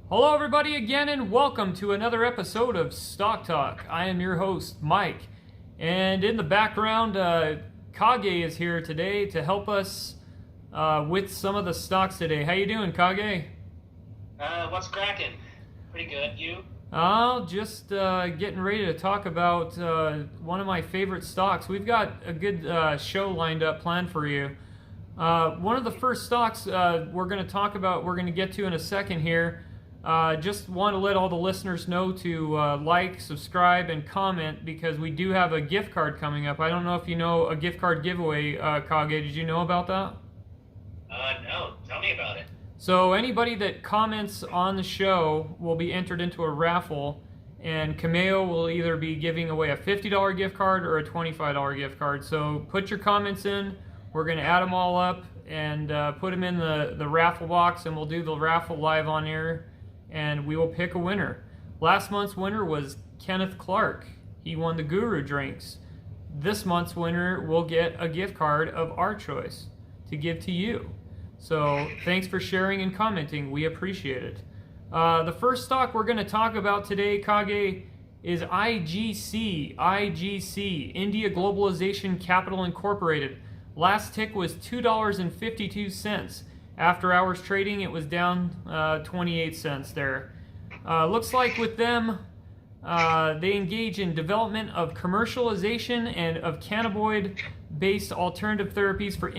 Hello everybody again and welcome to another episode of Stock Talk. I am your host, Mike. And in the background, Kage is here today to help us with some of the stocks today. How you doing, Kage? What's cracking? Pretty good. You? Just getting ready to talk about one of my favorite stocks. We've got a good show lined up, planned for you. One of the first stocks we're going to talk about, we're going to get to in a second here. Just want to let all the listeners know to like, subscribe, and comment because we do have a gift card coming up. I don't know if you know a gift card giveaway, Kage. Did you know about that? No. Tell me about it. So anybody that comments on the show will be entered into a raffle, and Cameo will either be giving away a $50 gift card or a $25 gift card. So put your comments in. We're going to add them all up and put them in the raffle box, and we'll do the raffle live on air, and we will pick a winner. Last month's winner was Kenneth Clark. He won the Guru drinks. This month's winner will get a gift card of our choice to give to you. So thanks for sharing and commenting. We appreciate it. The first stock we're going to talk about today, Kage, is IGC. IGC, India Globalization Capital Incorporated. Last tick was $2.52. After hours trading, it was down 28 cents there. Looks like with them, they engage in development of commercialization and of cannabinoid-based alternative therapies for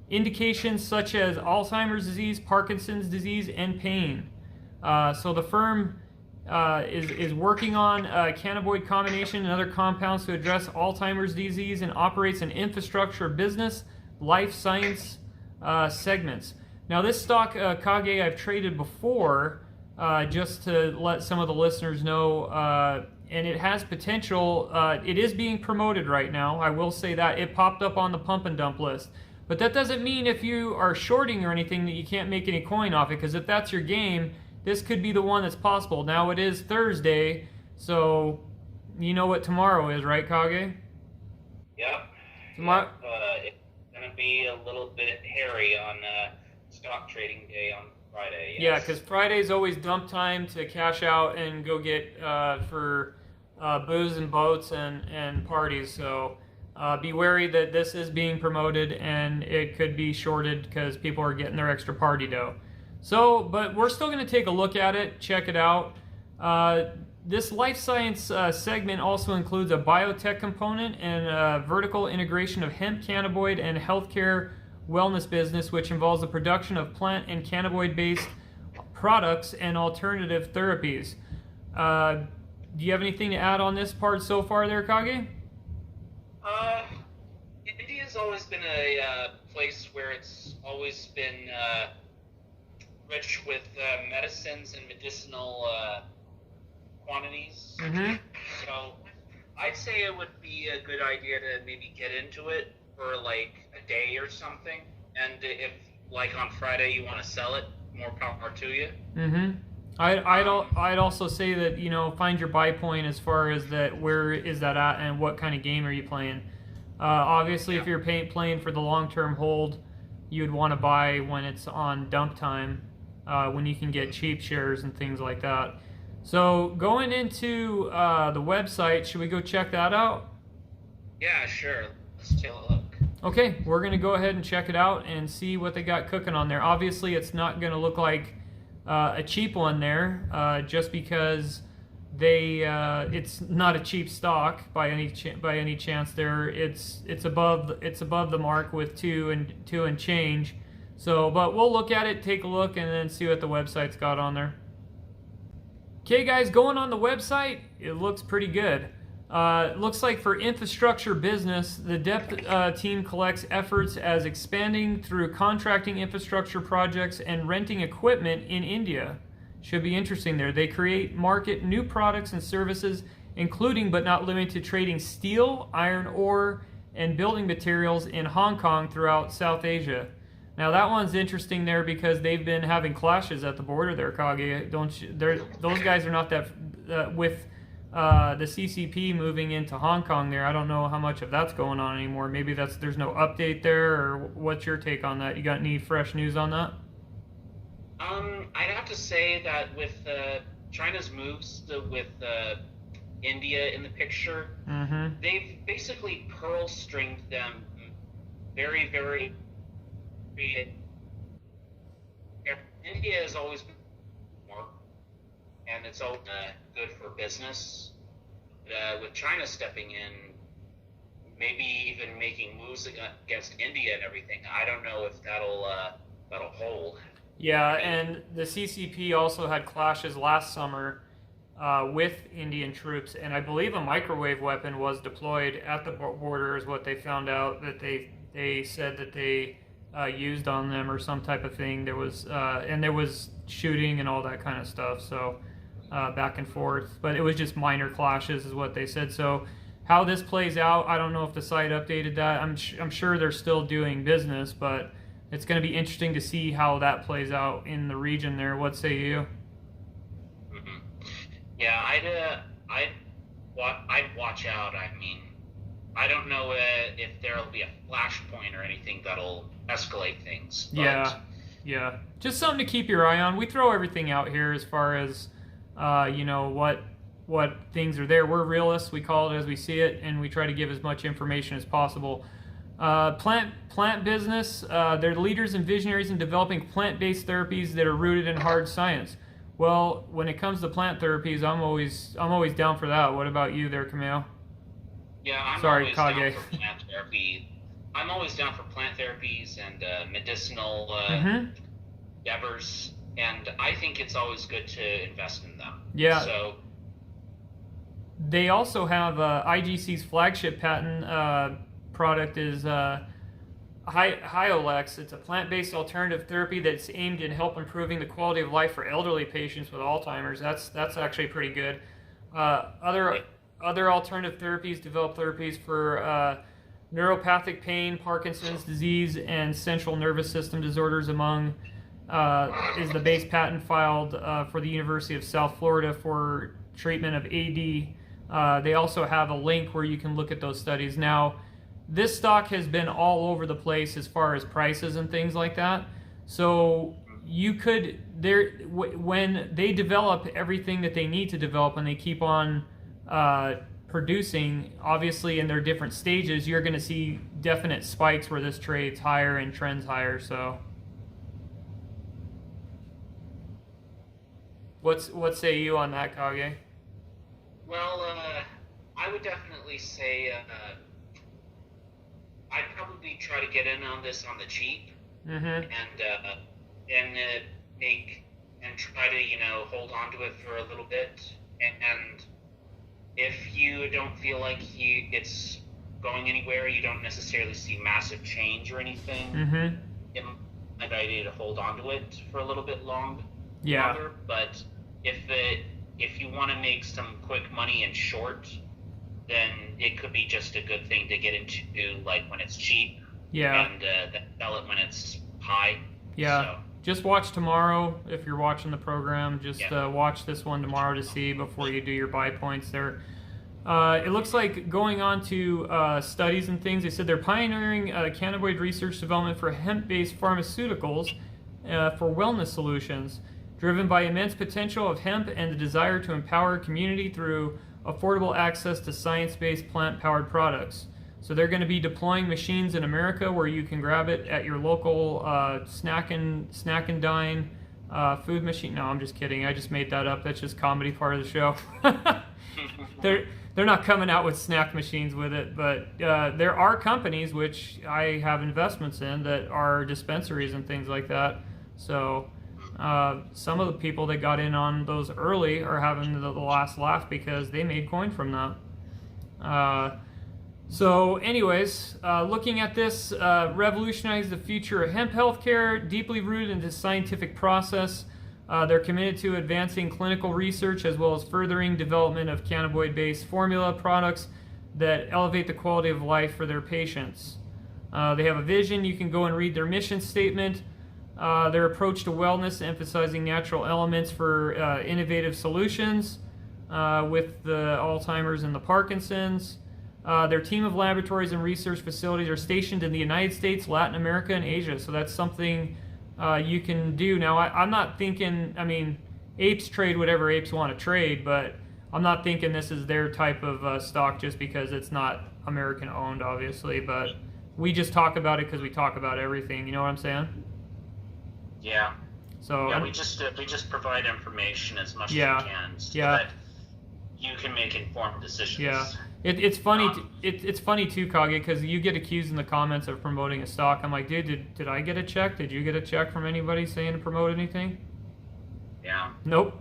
indications such as Alzheimer's disease, Parkinson's disease, and pain. So the firm is working on cannabinoid combination and other compounds to address Alzheimer's disease and operates an infrastructure business, life science segments. Now this stock, Kage, I've traded before just to let some of the listeners know, and it has potential. It is being promoted right now. I will say that. It popped up on the pump and dump list. But that doesn't mean if you are shorting or anything that you can't make any coin off it, because if that's your game, this could be the one that's possible. Now it is Thursday, so you know what tomorrow is, right, Kage? Yep. Tomorrow. It's going to be a little bit hairy on stock trading day on Friday. Yes. Yeah, because Friday's always dump time to cash out and go get for booze and boats and parties. So be wary that this is being promoted and it could be shorted because people are getting their extra party dough. So, but we're still going to take a look at it, check it out. This life science segment also includes a biotech component and a vertical integration of hemp, cannabinoid, and healthcare wellness business, which involves the production of plant and cannabinoid-based products and alternative therapies. Do you have anything to add on this part so far there, Kage? India's always been a place where it's always been rich with medicines and medicinal quantities. Mm-hmm. So I'd say it would be a good idea to maybe get into it for like a day or something. And if like on Friday you want to sell it, more power to you. Mm-hmm. I'd also say that, you know, find your buy point as far as that, where is that at and what kind of game are you playing. Obviously, if you're playing for the long-term hold, you'd want to buy when it's on dump time, when you can get cheap shares and things like that. So going into the website, should we go check that out? Yeah, sure. Let's take a look. Okay, we're going to go ahead and check it out and see what they got cooking on there. Obviously, it's not going to look like a cheap one there, just because it's not a cheap stock by any chance. There, it's above the mark with two and change. So, but we'll look at it, take a look, and then see what the website's got on there. Okay, guys, going on the website, it looks pretty good. It looks like for infrastructure business, the depth team collects efforts as expanding through contracting infrastructure projects and renting equipment in India. Should be interesting there. They create, market new products and services, including but not limited to trading steel, iron ore, and building materials in Hong Kong throughout South Asia. Now that one's interesting there because they've been having clashes at the border there, Kage. Those guys are not that with the CCP moving into Hong Kong there. I don't know how much of that's going on anymore. Maybe there's no update there, or what's your take on that? You got any fresh news on that? I'd have to say that with China's moves with India in the picture, they've basically pearl stringed them very, very. India has always been more, and it's all good for business. With China stepping in, maybe even making moves against India and everything, I don't know if that'll hold. Yeah, and the CCP also had clashes last summer with Indian troops, and I believe a microwave weapon was deployed at the border, is what they found out that they said that they used on them or some type of thing. There was shooting and all that kind of stuff, so back and forth. But it was just minor clashes, is what they said. So how this plays out, I don't know if the site updated that. I'm sure they're still doing business, but it's going to be interesting to see how that plays out in the region there. What say you? Yeah, I'd watch out. I mean, I don't know if there'll be a flashpoint or anything that'll escalate things. But... Yeah. Just something to keep your eye on. We throw everything out here as far as, what things are there. We're realists. We call it as we see it, and we try to give as much information as possible. Plant business. They're leaders and visionaries in developing plant-based therapies that are rooted in hard science. Well, when it comes to plant therapies, I'm always down for that. What about you there, Camille? Yeah, I'm always down for plant therapy. I'm always down for plant therapies and medicinal endeavors, and I think it's always good to invest in them. Yeah. So they also have IGC's flagship patent product is Hyolex. It's a plant-based alternative therapy that's aimed at help improving the quality of life for elderly patients with Alzheimer's. That's actually pretty good. Other alternative therapies develop therapies for neuropathic pain, Parkinson's disease, and central nervous system disorders. Among is the base patent filed for the University of South Florida for treatment of AD. They also have a link where you can look at those studies. Now, this stock has been all over the place as far as prices and things like that. So you could, when they develop everything that they need to develop and they keep on producing, obviously in their different stages, you're going to see definite spikes where this trades higher and trends higher. So what say you on that, Kage? Well, I would definitely say I'd probably try to get in on this on the cheap, and try to hold on to it for a little bit, and if you don't feel like it's going anywhere, you don't necessarily see massive change or anything, it's a good idea to hold on to it for a little bit longer. But if you want to make some quick money in short, then it could be just a good thing to get into, like when it's cheap, and then sell it when it's high. So, just watch tomorrow if you're watching the program. Just watch this one tomorrow to see before you do your buy points there. It looks like going on to studies and things, they said they're pioneering cannabinoid research development for hemp-based pharmaceuticals for wellness solutions, driven by immense potential of hemp and the desire to empower a community through affordable access to science-based plant-powered products. So they're going to be deploying machines in America where you can grab it at your local snack and dine food machine. No, I'm just kidding. I just made that up. That's just comedy part of the show. They're not coming out with snack machines with it, but there are companies which I have investments in that are dispensaries and things like that. So some of the people that got in on those early are having the last laugh because they made coin from that. So anyways, looking at this, revolutionize the future of hemp healthcare, deeply rooted into scientific process. They're committed to advancing clinical research as well as furthering development of cannabinoid-based formula products that elevate the quality of life for their patients. They have a vision. You can go and read their mission statement. Their approach to wellness, emphasizing natural elements for innovative solutions with the Alzheimer's and the Parkinson's. Their team of laboratories and research facilities are stationed in the United States, Latin America, and Asia. So that's something you can do. Now, I'm not thinking, I mean, apes trade whatever apes want to trade, but I'm not thinking this is their type of stock just because it's not American owned, obviously, but we just talk about it because we talk about everything. You know what I'm saying? Yeah. So yeah, we just provide information as much yeah, as we can so yeah. that you can make informed decisions. Yeah. It's funny. It's funny too, Kage, because you get accused in the comments of promoting a stock. I'm like, dude, did I get a check? Did you get a check from anybody saying to promote anything? Yeah. Nope.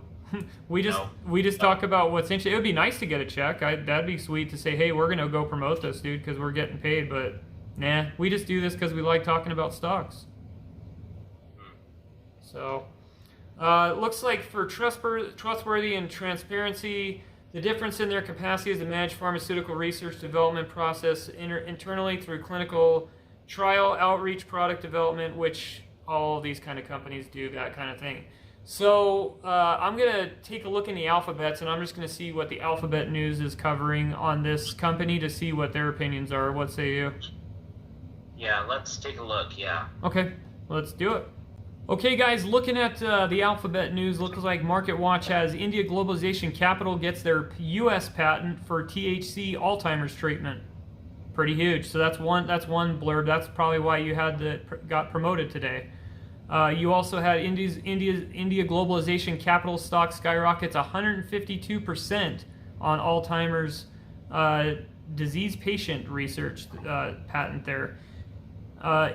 we just talk about what's interesting. It would be nice to get a check. That'd be sweet to say, hey, we're gonna go promote this, dude, because we're getting paid. But nah, we just do this because we like talking about stocks. So, it looks like for trustworthy and transparency, the difference in their capacity is to manage pharmaceutical research development process internally through clinical trial, outreach, product development, which all these kind of companies do, that kind of thing. So I'm going to take a look in the alphabets, and I'm just going to see what the Alphabet News is covering on this company to see what their opinions are. What say you? Yeah, let's take a look, yeah. Okay, let's do it. Okay, guys, looking at the Alphabet News, looks like MarketWatch has India Globalization Capital gets their U.S. patent for THC Alzheimer's treatment. Pretty huge. So that's one blurb. That's probably why you got promoted today. You also had India Globalization Capital stock skyrockets 152% on Alzheimer's disease patient research patent there.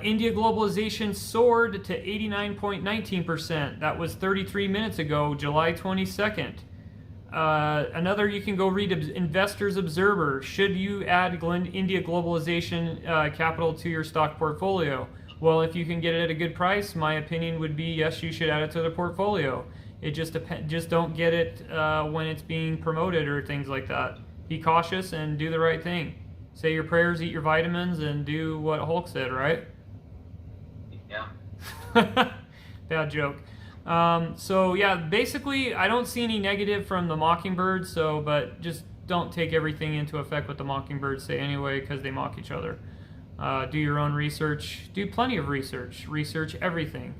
India Globalization soared to 89.19%. That was 33 minutes ago, July 22nd. Another, you can go read Investors Observer. Should you add India Globalization Capital to your stock portfolio? Well, if you can get it at a good price, my opinion would be yes, you should add it to the portfolio. It just don't get it when it's being promoted or things like that. Be cautious and do the right thing. Say your prayers, eat your vitamins, and do what Hulk said, right? Yeah. Bad joke. So yeah, basically, I don't see any negative from the Mockingbird. But just don't take everything into effect what the Mockingbirds say anyway, because they mock each other. Do your own research. Do plenty of research. Research everything.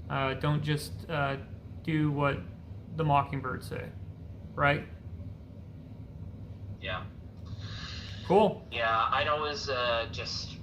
Don't just do what the Mockingbirds say, right? Yeah. Cool. Yeah, I'd always just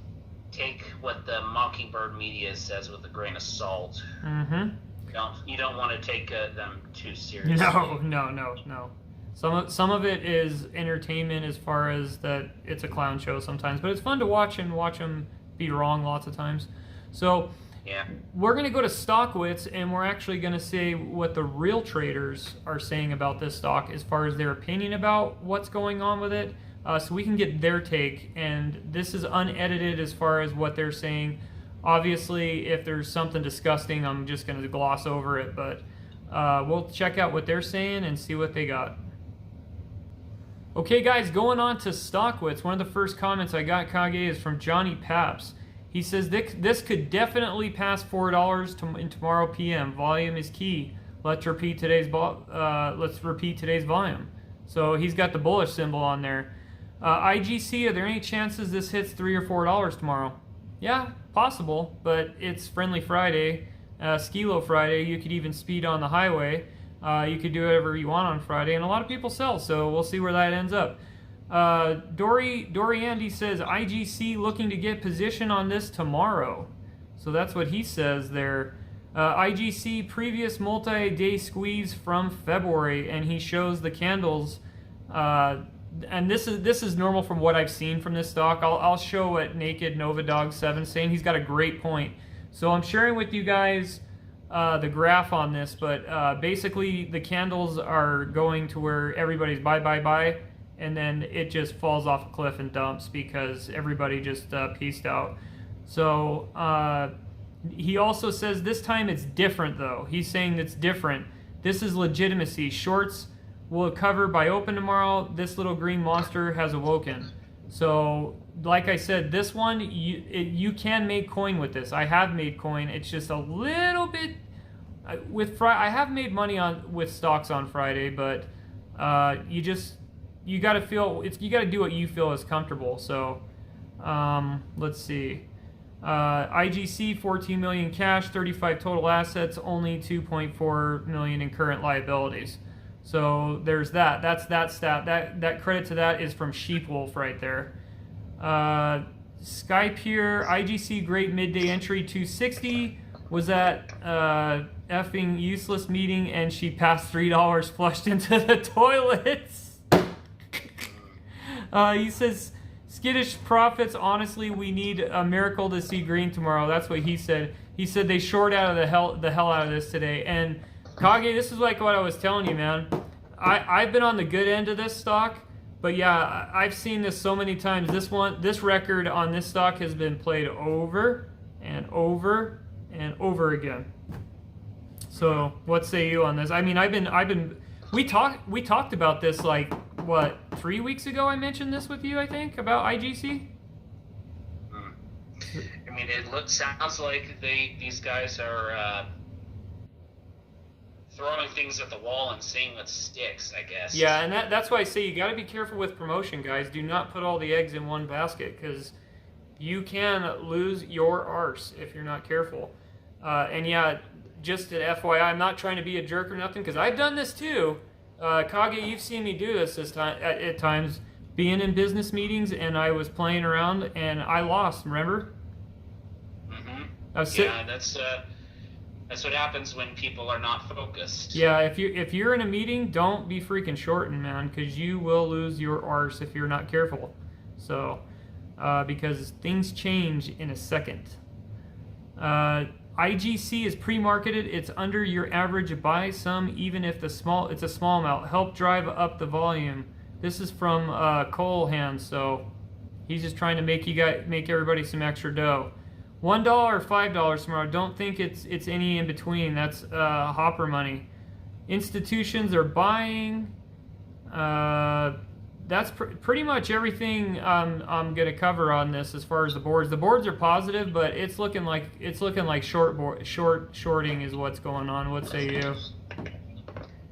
take what the Mockingbird media says with a grain of salt. Mm-hmm. You don't want to take them too seriously. No. Some of it is entertainment as far as that it's a clown show sometimes, but it's fun to watch them be wrong lots of times. So yeah, we're going to go to Stockwits, and we're actually going to say what the real traders are saying about this stock as far as their opinion about what's going on with it. So we can get their take, and this is unedited as far as what they're saying. Obviously, if there's something disgusting, I'm just going to gloss over it, but we'll check out what they're saying and see what they got. Okay, guys, going on to Stockwits. One of the first comments I got, Kage, is from Johnny Paps. He says, this could definitely pass $4 in tomorrow PM. Volume is key. Let's repeat today's volume. So he's got the bullish symbol on there. IGC, are there any chances this hits $3 or $4 tomorrow? Yeah, possible, but it's Friendly Friday, Skilo Friday. You could even speed on the highway. You could do whatever you want on Friday, and a lot of people sell, so we'll see where that ends up. Dory Andy says, IGC looking to get position on this tomorrow. So that's what he says there. IGC previous multi-day squeeze from February, and he shows the candles. And this is normal from what I've seen from this stock. I'll show what Naked Nova Dog 7 saying. He's got a great point. So I'm sharing with you guys the graph on this, but basically the candles are going to where everybody's buy, and then it just falls off a cliff and dumps because everybody just pieced out. So he also says this time it's different though. He's saying it's different. This is legitimacy. Shorts will cover by open tomorrow. This little green monster has awoken. So like I said, this one you can make coin with this. I have made coin. It's just a little bit I have made money with stocks on Friday, but you got to do what you feel is comfortable. So let's see. IGC 14 million cash, 35 total assets, only 2.4 million in current liabilities. So there's that. That's that stat. That credit to that is from Sheepwolf right there. Skypier IGC great midday entry 260 was at effing useless meeting and she passed $3 flushed into the toilets. He says skittish profits. Honestly, we need a miracle to see green tomorrow. That's what he said. He said they short out of the hell out of this today. And Kage, this is like what I was telling you, man. I've been on the good end of this stock, but yeah, I've seen this so many times. This record on this stock has been played over and over and over again. So what say you on this? I mean, we talked about this like what 3 weeks ago. I mentioned this with you, I think, about IGC. I mean, sounds like these guys are throwing things at the wall and seeing what sticks, I guess. Yeah, and that's why I say you got to be careful with promotion, guys. Do not put all the eggs in one basket, because you can lose your arse if you're not careful. And yeah, just an FYI, I'm not trying to be a jerk or nothing, because I've done this too. Kage, you've seen me do this time at times, being in business meetings, and I was playing around and I lost. Remember? Mm-hmm. Yeah, that's what happens when people are not focused. Yeah, if you're in a meeting, don't be freaking shorting, man, because you will lose your arse if you're not careful. So, because things change in a second. IGC is pre-marketed. It's under your average. Buy some, even if it's a small amount. Help drive up the volume. This is from Cole Hands, so he's just trying to make everybody some extra dough. $1 or $5 tomorrow. Don't think it's any in between. That's hopper money. Institutions are buying. That's pretty much everything I'm gonna cover on this as far as the boards. The boards are positive, but it's looking like shorting is what's going on. What say you?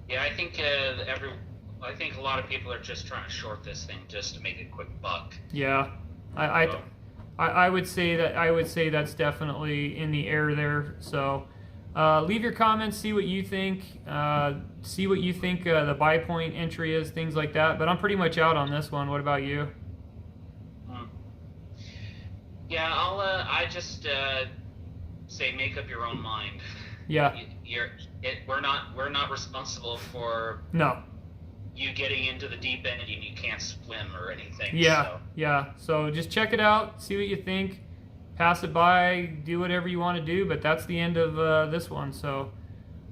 Yeah, I think I think a lot of people are just trying to short this thing just to make a quick buck. Yeah, I would say that's definitely in the air there. So leave your comments, see what you think, the buy point entry is, things like that. But I'm pretty much out on this one. What about you? Yeah, I just say make up your own mind. Yeah. We're not responsible for you getting into the deep end and you can't swim or anything. Yeah, so. Yeah. So just check it out, see what you think, pass it by, do whatever you want to do. But that's the end of this one. So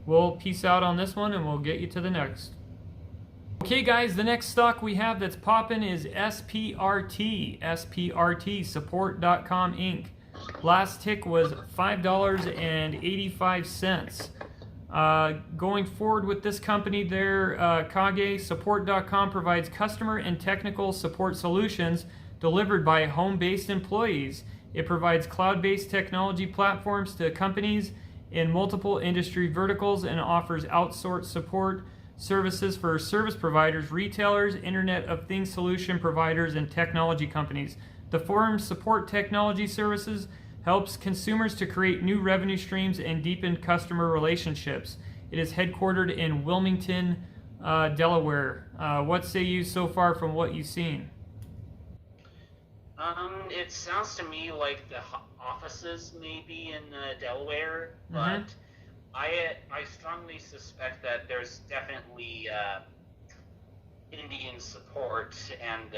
we'll peace out on this one and we'll get you to the next. Okay, guys, the next stock we have that's popping is SPRT. SPRT, Support.com Inc. Last tick was $5.85. Going forward with this company there, Kage, Support.com provides customer and technical support solutions delivered by home-based employees. It provides cloud-based technology platforms to companies in multiple industry verticals and offers outsourced support services for service providers, retailers, Internet of Things solution providers, and technology companies. The firm's support technology services helps consumers to create new revenue streams and deepen customer relationships. It is headquartered in Wilmington, Delaware. What say you so far from what you've seen? It sounds to me like the offices may be in Delaware, but I strongly suspect that there's definitely Indian support and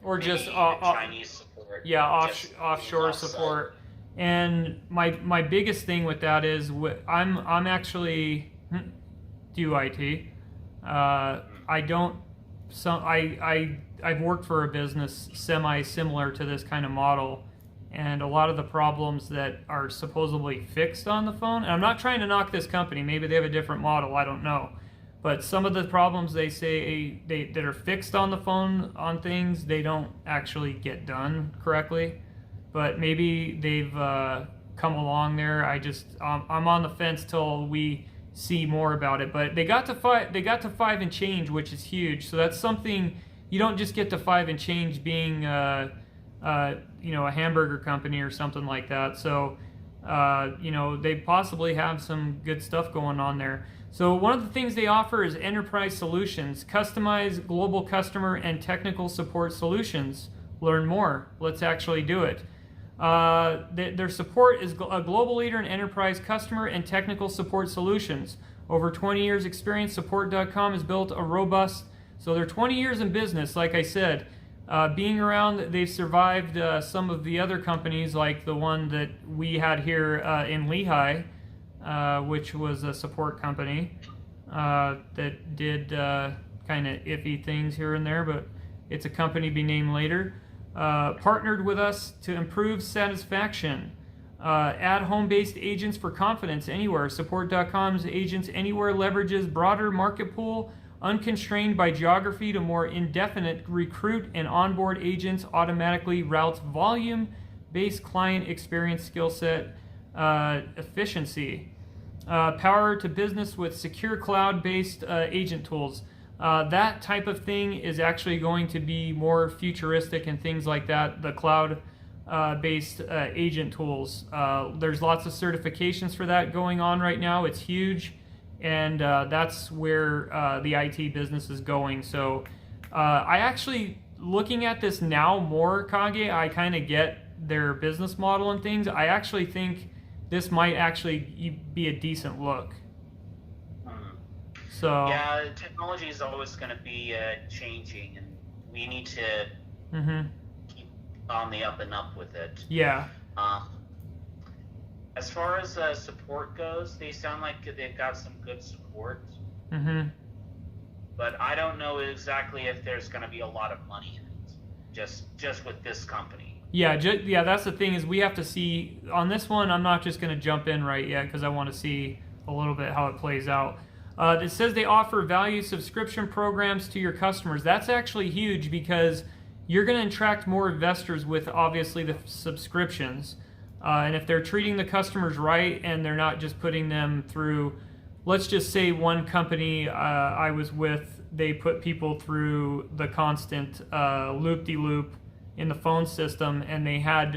or just Chinese support. Yeah, offshore support. And my biggest thing with that is I'm actually do IT. I've worked for a business semi-similar to this kind of model, and a lot of the problems that are supposedly fixed on the phone, and I'm not trying to knock this company, maybe they have a different model, I don't know, but some of the problems they say that are fixed on the phone on things, they don't actually get done correctly, but maybe they've come along there. I'm on the fence till we see more about it, but they got to 5 and change, which is huge. So that's something you don't just get to 5 and change being a hamburger company or something like that. So, they possibly have some good stuff going on there. So one of the things they offer is enterprise solutions, customized global customer and technical support solutions. Learn more. Let's actually do it. Their support is a global leader in enterprise customer and technical support solutions. Over 20 years experience, Support.com has built a robust, so they're 20 years in business, like I said. Being around, they've survived some of the other companies, like the one that we had here in Lehigh, which was a support company that did kind of iffy things here and there, but it's a company to be named later. Partnered with us to improve satisfaction. Add home-based agents for confidence anywhere. Support.com's Agents Anywhere leverages broader market pool, unconstrained by geography to more indefinite recruit and onboard agents, automatically routes volume-based client experience skill set efficiency. Power to business with secure cloud-based agent tools. That type of thing is actually going to be more futuristic and things like that, the cloud-based agent tools. There's lots of certifications for that going on right now. It's huge, and that's where the IT business is going. So I actually, looking at this now more, Kage, I kind of get their business model and things. I actually think this might actually be a decent look. So yeah, technology is always going to be changing, and we need to keep on the up and up with it. Yeah. As far as support goes, they sound like they've got some good support. But I don't know exactly if there's going to be a lot of money in it, just with this company. Yeah, that's the thing, is we have to see on this one. I'm not just going to jump in right yet because I want to see a little bit how it plays out. It says they offer value subscription programs to your customers. That's actually huge because you're going to attract more investors with obviously the subscriptions. And if they're treating the customers right and they're not just putting them through, let's just say one company I was with, they put people through the constant loop-de-loop in the phone system, and they had,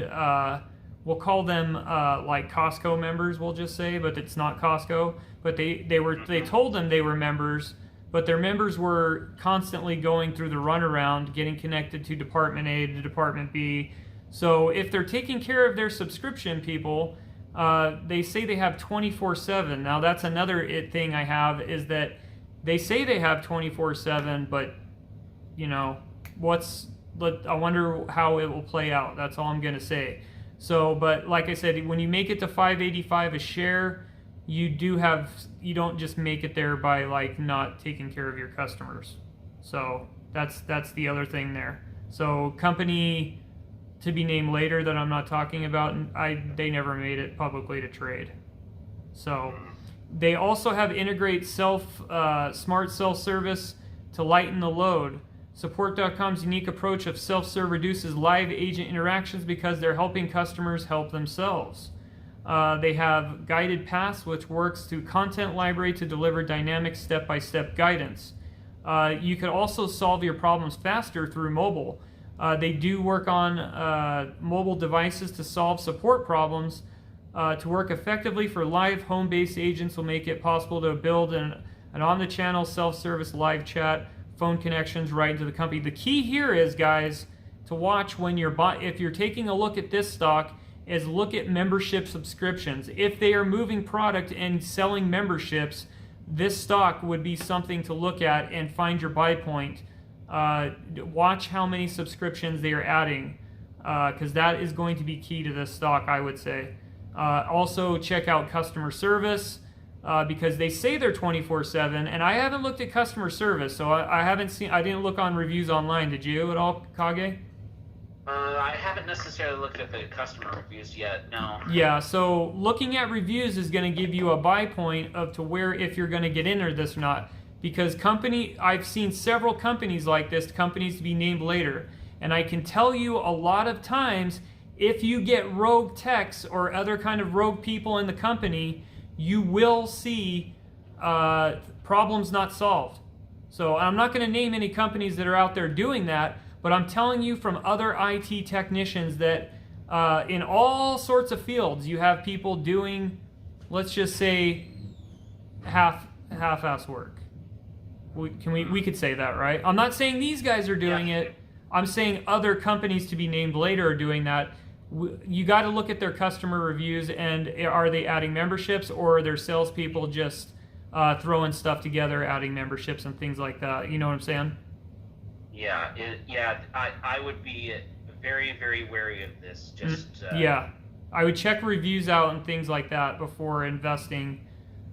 we'll call them like Costco members, we'll just say, but it's not Costco. But they told them they were members, but their members were constantly going through the runaround, getting connected to Department A to Department B. So if they're taking care of their subscription people, they say they have 24/7. Now that's another thing I have, is that they say they have 24/7, but I wonder how it will play out. That's all I'm gonna say. So, but like I said, when you make it to $5.85 a share, you don't just make it there by like not taking care of your customers. So that's the other thing there. So company to be named later that I'm not talking about, they never made it publicly to trade. So they also have integrate smart self-service to lighten the load. Support.com's unique approach of self-serve reduces live agent interactions because they're helping customers help themselves. They have guided paths, which works through content library to deliver dynamic step-by-step guidance. You could also solve your problems faster through mobile. They do work on mobile devices to solve support problems. To work effectively for live home-based agents will make it possible to build an on-the-channel self-service live chat, phone connections right into the company. The key here is, guys, to watch when if you're taking a look at this stock, is look at membership subscriptions. If they are moving product and selling memberships, this stock would be something to look at and find your buy point. Watch how many subscriptions they are adding, because that is going to be key to this stock, I would say. Also check out customer service, because they say they're 24/7, and I haven't looked at customer service, so I didn't look on reviews online. Did you at all, Kage? I haven't necessarily looked at the customer reviews yet, no. Yeah, so looking at reviews is going to give you a buy point of to where if you're going to get in or this or not. Because I've seen several companies like this, companies to be named later. And I can tell you a lot of times, if you get rogue techs or other kind of rogue people in the company, you will see problems not solved. So I'm not going to name any companies that are out there doing that, but I'm telling you from other IT technicians that in all sorts of fields, you have people doing, let's just say, half-ass work. We could say that, right? I'm not saying these guys are doing it. I'm saying other companies to be named later are doing that. You got to look at their customer reviews, and are they adding memberships, or are their salespeople just throwing stuff together, adding memberships and things like that? You know what I'm saying? Yeah, I would be very, very wary of this. Yeah, I would check reviews out and things like that before investing.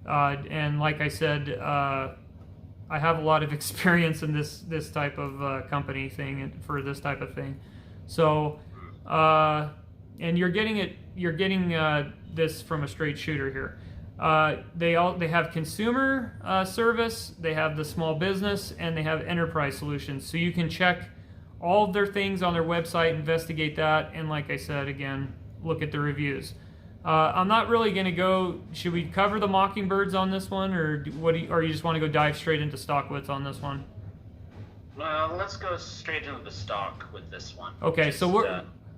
And like I said, I have a lot of experience in this type of company thing and for this type of thing. So, and you're getting this from a straight shooter here. They have consumer service, they have the small business, and they have enterprise solutions. So you can check all of their things on their website, investigate that, and like I said, again, look at the reviews. I'm not really going to go. Should we cover the Mockingbirds on this one, or or you just want to go dive straight into Stockwits on this one? Well, let's go straight into the stock with this one. Okay, so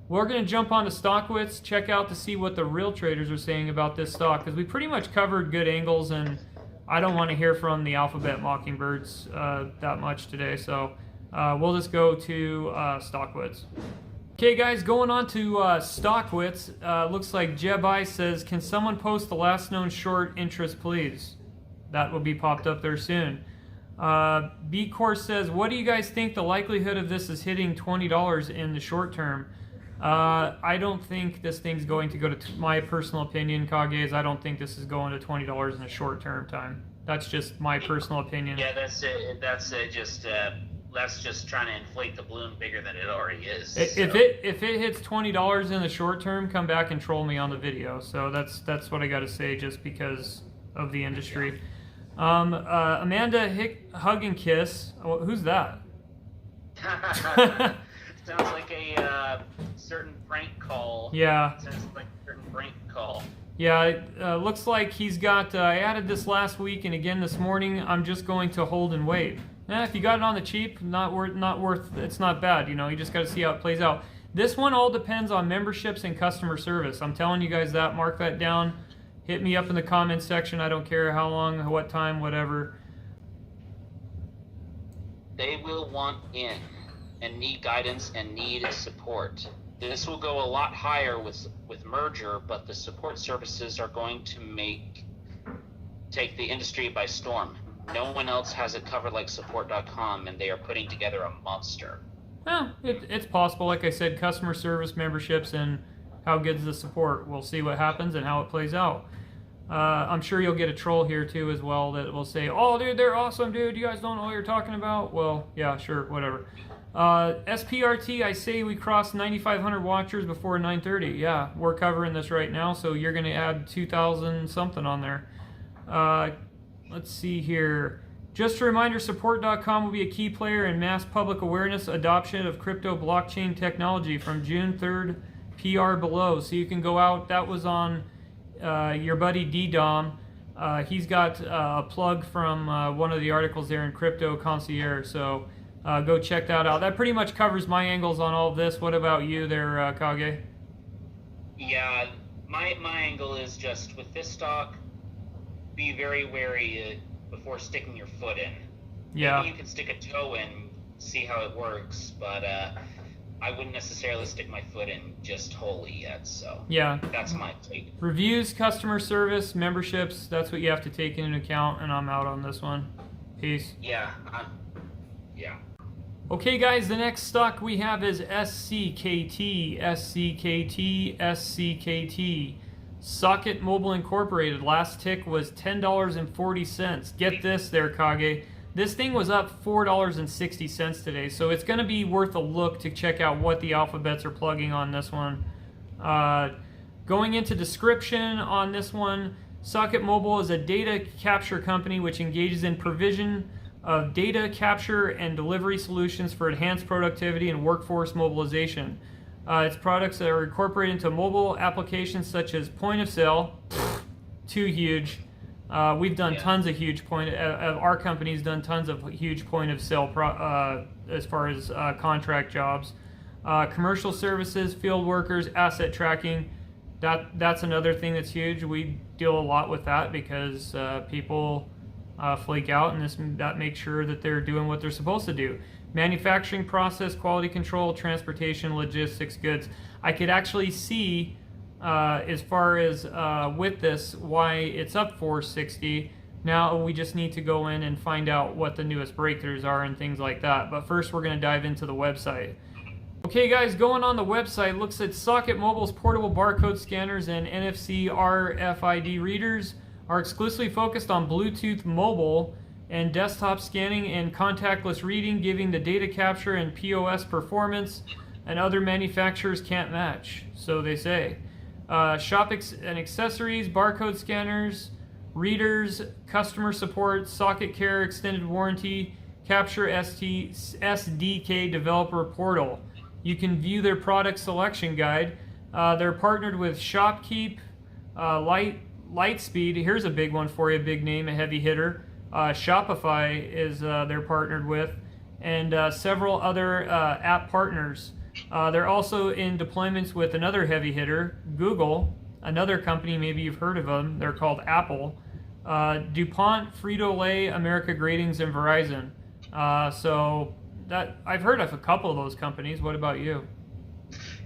we're going to jump onto Stockwits, check out to see what the real traders are saying about this stock, because we pretty much covered good angles, and I don't want to hear from the Alphabet Mockingbirds that much today. So we'll just go to Stockwits. Okay, guys, going on to Stockwits. Looks like Jebai says, can someone post the last known short interest, please? That will be popped up there soon. B-Course says, what do you guys think the likelihood of this is hitting $20 in the short term? I don't think this thing's going to go to, my personal opinion, Kage, is I don't think this is going to $20 in a short term time. That's just my personal opinion. Yeah, that's it. That's just trying to inflate the balloon bigger than it already is. If it hits $20 in the short term, come back and troll me on the video. So that's what I got to say, just because of the industry. Amanda Hug and Kiss. Oh, who's that? Sounds like a certain prank call. Yeah. Sounds like a certain prank call. Yeah, it looks like he's got. I added this last week and again this morning. I'm just going to hold and wait. If you got it on the cheap, not worth. It's not bad. You know, you just got to see how it plays out. This one all depends on memberships and customer service. I'm telling you guys that. Mark that down. Hit me up in the comments section. I don't care how long, what time, whatever. They will want in and need guidance and need support. This will go a lot higher with merger, but the support services are going to take the industry by storm. No one else has it covered like support.com, and they are putting together a monster. Well, it's possible. Like I said, customer service, memberships, and how good's the support. We'll see what happens and how it plays out. I'm sure you'll get a troll here too as well that will say, oh, dude, they're awesome, dude. You guys don't know what you're talking about. Well, yeah, sure, whatever. SPRT, I say we crossed 9,500 watchers before 9:30. Yeah, we're covering this right now, so you're going to add 2,000 something on there. Let's see here. Just a reminder, support.com will be a key player in mass public awareness adoption of crypto blockchain technology from June 3rd, PR below. So you can go out. That was on your buddy D-Dom. He's got a plug from one of the articles there in Crypto Concierge. So go check that out. That pretty much covers my angles on all of this. What about you there, Kage? Yeah, my angle is just with this stock, be very wary before sticking your foot in. Yeah. Maybe you can stick a toe in, see how it works, but I wouldn't necessarily stick my foot in just wholly yet. So yeah, that's my take. Reviews, customer service, memberships, that's what you have to take into account, and I'm out on this one. Peace. Yeah. Yeah. Okay, guys, the next stock we have is SCKT, SCKT, SCKT. Socket Mobile Incorporated. Last tick was $10.40. Get this there, Kage. This thing was up $4.60 today, so it's going to be worth a look to check out what the alphabets are plugging on this one. Going into description on this one, Socket Mobile is a data capture company which engages in provision of data capture and delivery solutions for enhanced productivity and workforce mobilization. Its products are incorporated into mobile applications such as point of sale, too huge, We've done tons of our company's done tons of huge point of sale as far as contract jobs. Commercial services, field workers, asset tracking, that's another thing that's huge. We deal a lot with that because people flake out, and that makes sure that they're doing what they're supposed to do. Manufacturing process, quality control, transportation, logistics, goods. I could actually see as far as with this why it's up 460. Now we just need to go in and find out what the newest breakthroughs are and things like that. But first we're going to dive into the website. Okay guys, going on the website, looks at Socket Mobile's portable barcode scanners and NFC RFID readers are exclusively focused on Bluetooth mobile and desktop scanning and contactless reading, giving the data capture and POS performance and other manufacturers can't match, so they say. Shop and accessories, barcode scanners, readers, customer support, socket care, extended warranty, capture SDK developer portal. You can view their product selection guide. They're partnered with ShopKeep, Lightspeed. Here's a big one for you, a big name, a heavy hitter. Shopify is they're partnered with, and several other app partners. They're also in deployments with another heavy hitter, Google, another company, maybe you've heard of them. They're called Apple, DuPont, Frito-Lay, America Gratings, and Verizon. So that I've heard of a couple of those companies. What about you?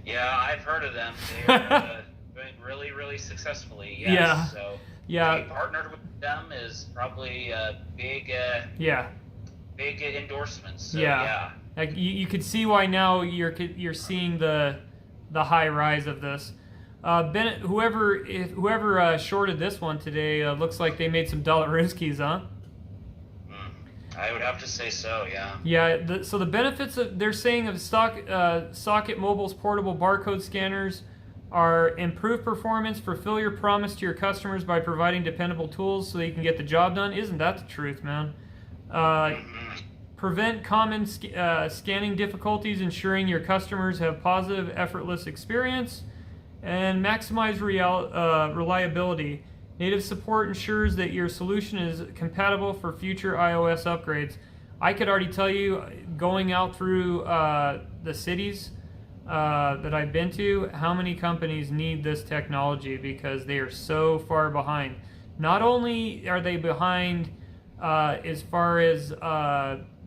Yeah, I've heard of them. They're doing really, really successfully. Yes. Yeah. So yeah. being partnered with them is probably a big, big endorsement. So, yeah. Like you could see why now you're seeing the high rise of this. Whoever shorted this one today looks like they made some Dollarowskis, huh? I would have to say so, yeah. Yeah. So the benefits they're saying of Socket Mobile's portable barcode scanners are improved performance, fulfill your promise to your customers by providing dependable tools so that you can get the job done. Isn't that the truth, man? Prevent common scanning difficulties, ensuring your customers have positive, effortless experience, and maximize reliability. Native support ensures that your solution is compatible for future iOS upgrades. I could already tell you, going out through the cities that I've been to, how many companies need this technology because they are so far behind. Not only are they behind as far as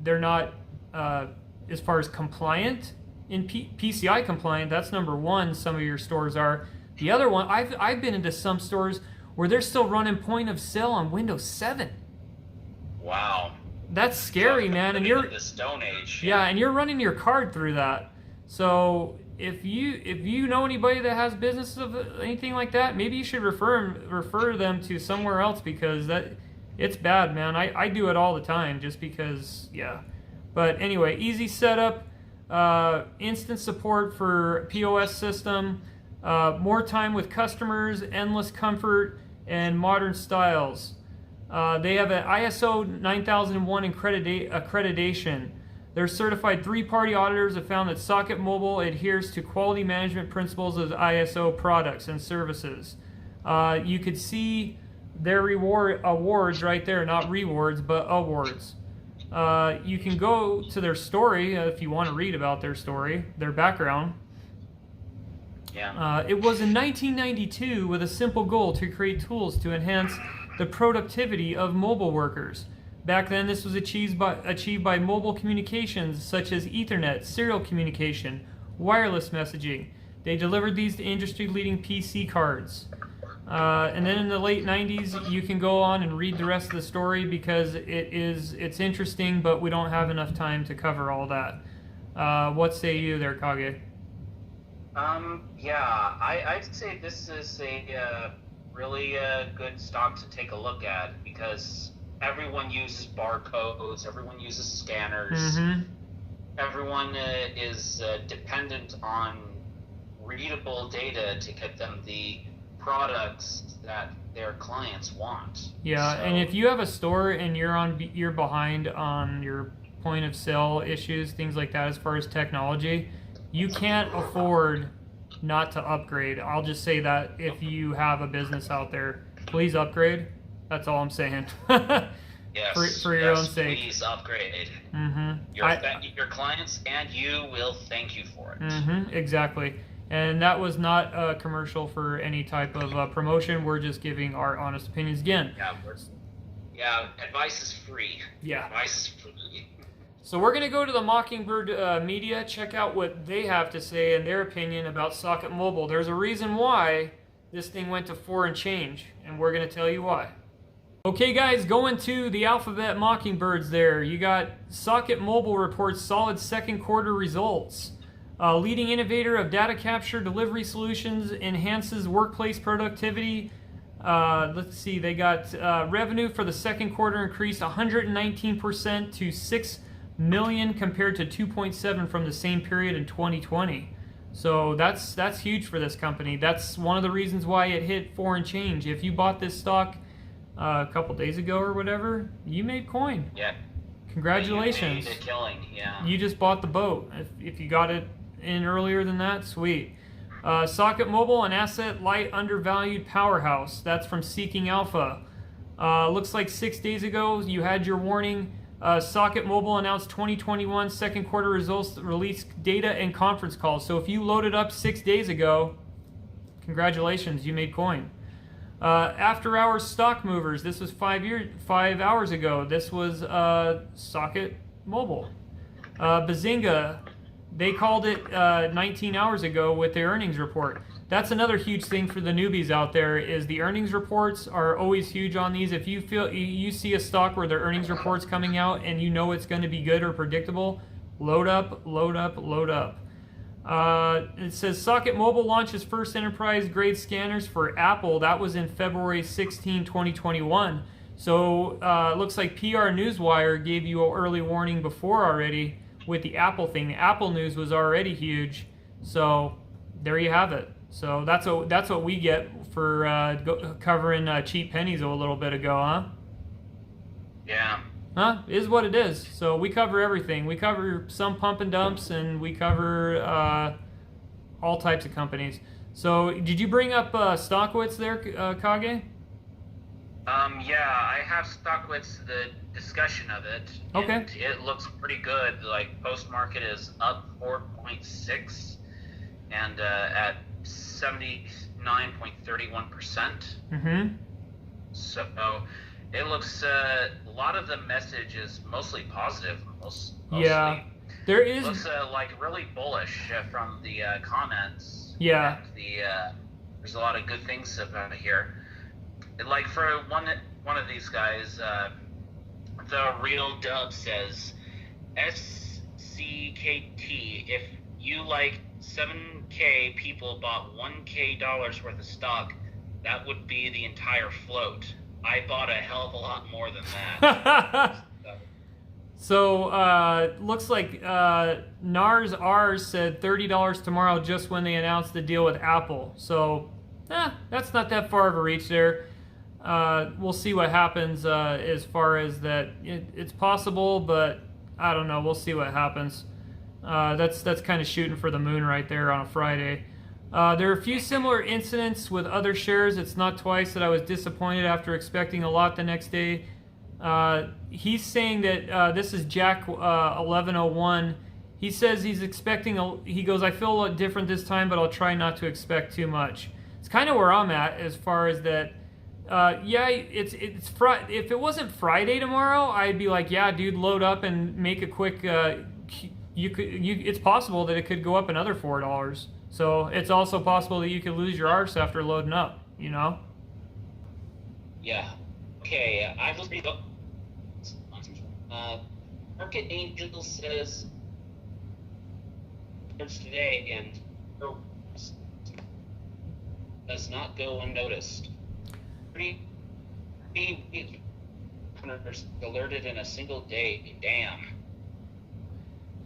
they're not as far as compliant in PCI compliant. That's number one. Some of your stores are. The other one, I've been into some stores where they're still running point of sale on Windows 7. Wow. That's scary, man. And you're in the Stone Age. Yeah, and you're running your card through that. So if you know anybody that has business of anything like that, maybe you should refer them to somewhere else because it's bad, man. I do it all the time just because, yeah. But anyway, easy setup, instant support for POS system, more time with customers, endless comfort, and modern styles. They have an ISO 9001 accreditation. Their certified third-party auditors have found that Socket Mobile adheres to quality management principles of ISO products and services. You could see their awards right there, not rewards, but awards. You can go to their story if you want to read about their story, their background. Yeah. It was in 1992 with a simple goal to create tools to enhance the productivity of mobile workers. Back then, this was achieved by mobile communications such as Ethernet, serial communication, wireless messaging. They delivered these to industry-leading PC cards. And then in the late 90s, you can go on and read the rest of the story because it's interesting, but we don't have enough time to cover all that. What say you there, Kage? Yeah, I'd say this is a really good stock to take a look at because everyone uses barcodes, everyone uses scanners, everyone is dependent on readable data to get them the products that their clients want. Yeah, so, and if you have a store and you're behind on your point of sale issues, things like that as far as technology, you can't afford not to upgrade. I'll just say that if you have a business out there, please upgrade. That's all I'm saying. Yes. For your own sake. Please upgrade. Mm-hmm. Your clients and you will thank you for it. Mm-hmm. Exactly. And that was not a commercial for any type of promotion. We're just giving our honest opinions again. Yeah, advice is free. Yeah. Advice is free. So we're going to go to the Mockingbird Media, check out what they have to say and their opinion about Socket Mobile. There's a reason why this thing went to 4 and change, and we're going to tell you why. Okay guys, going to the Alphabet Mockingbirds there. You got Socket Mobile reports solid second quarter results. Leading innovator of data capture delivery solutions enhances workplace productivity. Let's see, they got revenue for the second quarter increased 119% to $6 million compared to 2.7 from the same period in 2020. So that's huge for this company. That's one of the reasons why it hit 4 and change. If you bought this stock a couple days ago or whatever, you made coin. Yeah. Congratulations. You made a killing, yeah. You just bought the boat. If you got it in earlier than that, sweet. Socket Mobile, an asset-light, undervalued powerhouse. That's from Seeking Alpha. Looks like 6 days ago you had your warning. Socket Mobile announced 2021 second quarter results, released data and conference calls. So if you loaded up 6 days ago, congratulations, you made coin. After hours stock movers. This was 5 hours ago. This was Socket Mobile. Bazinga, they called it 19 hours ago with their earnings report. That's another huge thing for the newbies out there, is the earnings reports are always huge on these. If you feel you see a stock where their earnings report's coming out and you know it's going to be good or predictable, load up, load up, load up. It says Socket Mobile launches first enterprise-grade scanners for Apple. That was in February 16, 2021. So it looks like PR Newswire gave you an early warning before already with the Apple thing. The Apple news was already huge. So there you have it. So that's what we get for covering cheap pennies a little bit ago, huh? Yeah. Huh? Is what it is. So we cover everything. We cover some pump and dumps, and we cover all types of companies. So did you bring up Stockwitz there, Kage? Yeah, I have Stockwitz, the discussion of it. Okay. And it looks pretty good. Like, post-market is up 4.6 and at 79.31%. Mm-hmm. So it looks, a lot of the message is mostly positive. Mostly. Yeah. There is. It looks like really bullish from the comments. Yeah. And there's a lot of good things about here. Like for one of these guys, the Real Dub says, SCKT, if you like 7K people bought $1K worth of stock, that would be the entire float. I bought a hell of a lot more than that. So looks like NARS R's said $30 tomorrow just when they announced the deal with Apple. So that's not that far of a reach there. We'll see what happens as far as that. It's possible, but I don't know. We'll see what happens. That's kind of shooting for the moon right there on a Friday. There are a few similar incidents with other shares. It's not twice that I was disappointed after expecting a lot the next day. He's saying that this is Jack 1101. He says he's expecting he goes, I feel a lot different this time, but I'll try not to expect too much. It's kind of where I'm at as far as that. Yeah, it's Friday. If it wasn't Friday tomorrow, I'd be like, yeah, dude, load up and make a quick. It's possible that it could go up another $4. So it's also possible that you could lose your arse after loading up. You know. Yeah. Okay. I will read. Market Angel says today and does not go unnoticed. Three alerted in a single day. Damn.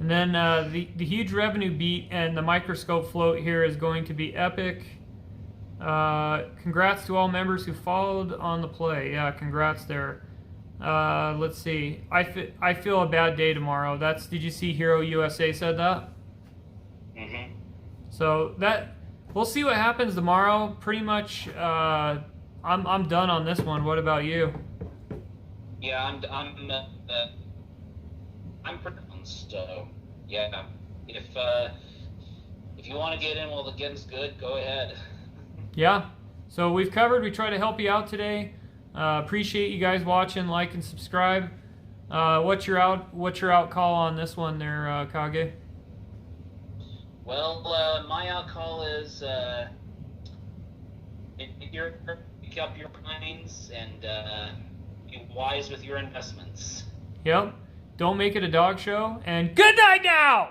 And then the huge revenue beat and the microscope float here is going to be epic. Congrats to all members who followed on the play. Yeah, congrats there. Let's see. I feel a bad day tomorrow. Did you see Hero USA said that? Mm-hmm. So we'll see what happens tomorrow. Pretty much I'm done on this one. What about you? Yeah, I'm pretty done. So yeah, if you want to get in while the getting's good, go ahead. Yeah. So we tried to help you out today. Appreciate you guys watching, like and subscribe. What's your out call on this one there, Kage? Well, my out call is pick up your minds and be wise with your investments. Yep. Don't make it a dog show. And good night now!